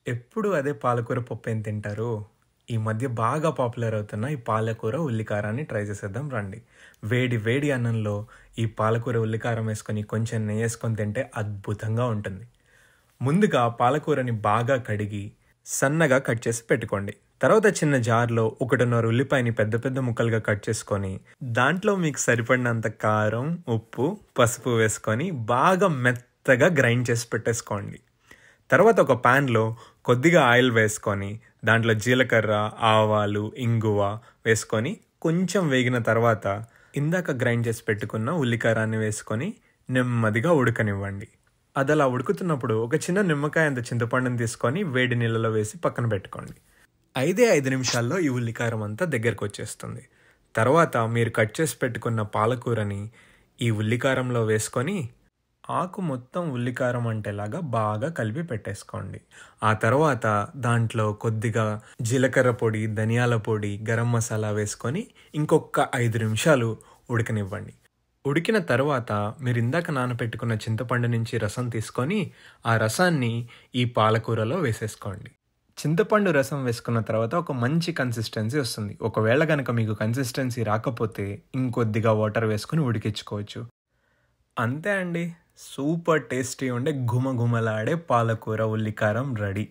ఎప్పుడు అదే పాలకూర పప్పేం తింటారు? ఈ మధ్య బాగా పాపులర్ అవుతున్న ఈ పాలకూర ఉల్లికారాన్ని ట్రై చేసేద్దాం రండి. వేడి వేడి అన్నంలో ఈ పాలకూర ఉల్లికారం వేసుకొని కొంచెం నెయ్యేసుకొని తింటే అద్భుతంగా ఉంటుంది. ముందుగా పాలకూరని బాగా కడిగి సన్నగా కట్ చేసి పెట్టుకోండి. తర్వాత చిన్న జార్లో 1.5 ఉల్లిపాయని పెద్ద పెద్ద ముక్కలుగా కట్ చేసుకొని దాంట్లో మీకు సరిపడినంత కారం, ఉప్పు, పసుపు వేసుకొని బాగా మెత్తగా గ్రైండ్ చేసి పెట్టేసుకోండి. తర్వాత ఒక ప్యాన్లో కొద్దిగా ఆయిల్ వేసుకొని దాంట్లో జీలకర్ర, ఆవాలు, ఇంగువ వేసుకొని కొంచెం వేగిన తర్వాత ఇందాక గ్రైండ్ చేసి పెట్టుకున్న ఉల్లికారాన్ని వేసుకొని నెమ్మదిగా ఉడకనివ్వండి. అది అలా ఉడుకుతున్నప్పుడు ఒక చిన్న నిమ్మకాయ అంత చింతపండుని తీసుకొని వేడి నీళ్ళలో వేసి పక్కన పెట్టుకోండి. 5 నిమిషాల్లో ఈ ఉల్లికారం అంతా దగ్గరకు వచ్చేస్తుంది. తర్వాత మీరు కట్ చేసి పెట్టుకున్న పాలకూరని ఈ ఉల్లికారంలో వేసుకొని ఆకు మొత్తం ఉల్లికారం అంటేలాగా బాగా కలిపి పెట్టేసుకోండి. ఆ తర్వాత దాంట్లో కొద్దిగా జీలకర్ర పొడి, ధనియాల పొడి, గరం మసాలా వేసుకొని ఇంకొక 5 నిమిషాలు ఉడకనివ్వండి. ఉడికిన తర్వాత మీరు ఇందాక నానబెట్టుకున్న చింతపండు నుంచి రసం తీసుకొని ఆ రసాన్ని ఈ పాలకూరలో వేసేసుకోండి. చింతపండు రసం వేసుకున్న తర్వాత ఒక మంచి కన్సిస్టెన్సీ వస్తుంది. ఒకవేళ కనుక మీకు కన్సిస్టెన్సీ రాకపోతే ఇంకొద్దిగా వాటర్ వేసుకుని ఉడికించుకోవచ్చు. అంతే అండి, సూపర్ టేస్టీ ఉండే ఘుమఘుమలాడే పాలకూర ఉల్లికారం రెడీ.